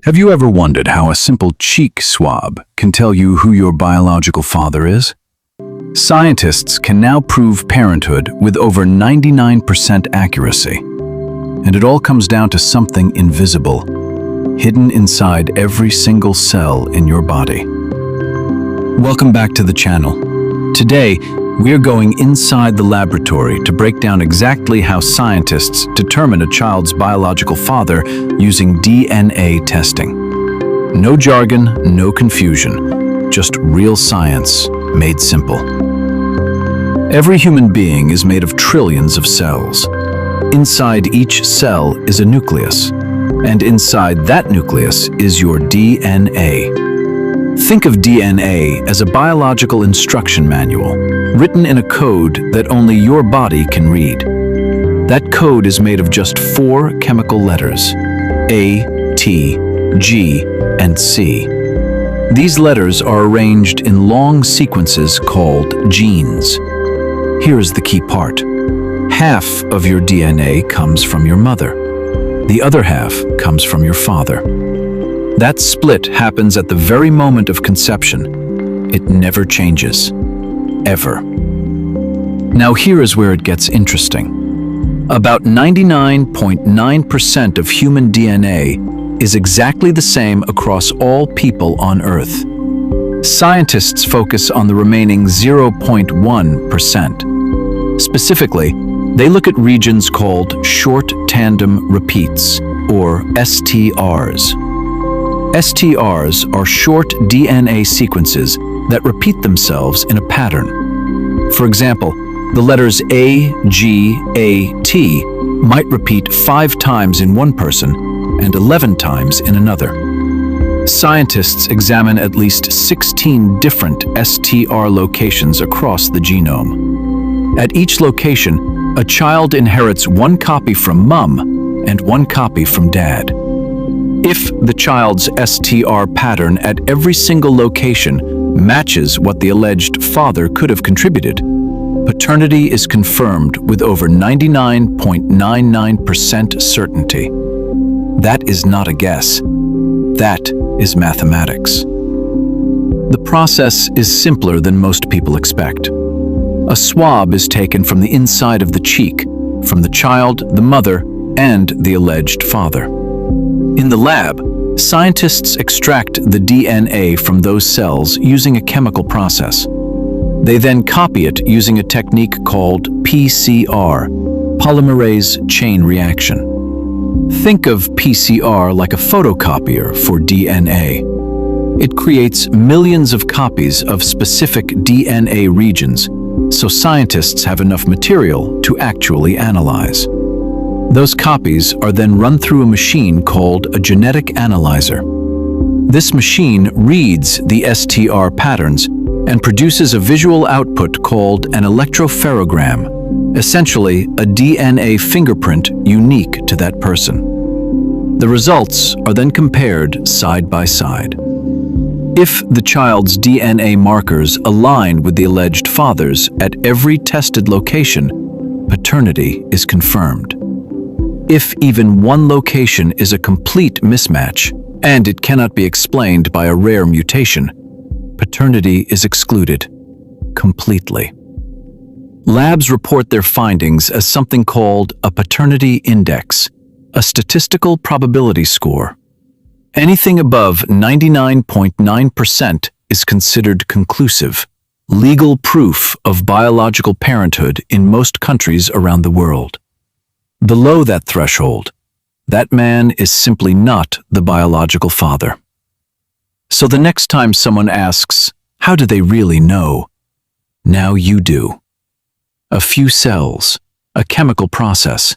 Have you ever wondered how a simple cheek swab can tell you who your biological father is? Scientists can now prove parenthood with over 99% accuracy. And it all comes down to something invisible, hidden inside every single cell in your body. Welcome back to the channel. Today, we're going inside the laboratory to break down exactly how scientists determine a child's biological father using DNA testing. No jargon, no confusion, just real science made simple. Every human being is made of trillions of cells. Inside each cell is a nucleus, and inside that nucleus is your DNA. Think of DNA as a biological instruction manual, written in a code that only your body can read. That code is made of just 4 chemical letters: A, T, G, and C. These letters are arranged in long sequences called genes. Here is the key part. Half of your DNA comes from your mother. The other half comes from your father. That split happens at the very moment of conception. It never changes. Ever. Now here is where it gets interesting. About 99.9% of human DNA is exactly the same across all people on Earth. Scientists focus on the remaining 0.1%. Specifically, they look at regions called short tandem repeats, or STRs. STRs are short DNA sequences that repeat themselves in a pattern. For example, the letters A, G, A, T might repeat 5 times in one person and 11 times in another. Scientists examine at least 16 different STR locations across the genome. At each location, a child inherits 1 copy from mom and 1 copy from dad. If the child's STR pattern at every single location matches what the alleged father could have contributed, paternity is confirmed with over 99.99% certainty. That is not a guess. That is mathematics. The process is simpler than most people expect. A swab is taken from the inside of the cheek, from the child, the mother, and the alleged father. In the lab, scientists extract the DNA from those cells using a chemical process. They then copy it using a technique called PCR, polymerase chain reaction. Think of PCR like a photocopier for DNA. It creates millions of copies of specific DNA regions, so scientists have enough material to actually analyze. Those copies are then run through a machine called a genetic analyzer. This machine reads the STR patterns and produces a visual output called an electropherogram, essentially a DNA fingerprint unique to that person. The results are then compared side by side. If the child's DNA markers align with the alleged father's at every tested location, paternity is confirmed. If even one location is a complete mismatch, and it cannot be explained by a rare mutation, paternity is excluded completely. Labs report their findings as something called a paternity index, a statistical probability score. Anything above 99.9% is considered conclusive, legal proof of biological parenthood in most countries around the world. Below that threshold, that man is simply not the biological father. So the next time someone asks, how do they really know? Now you do. A few cells, a chemical process,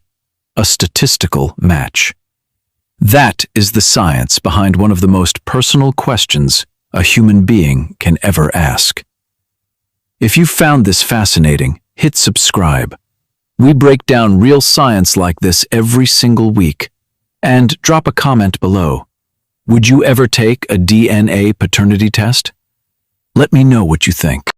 a statistical match. That is the science behind one of the most personal questions a human being can ever ask. If you found this fascinating, hit subscribe. We break down real science like this every single week. And drop a comment below. Would you ever take a DNA paternity test? Let me know what you think.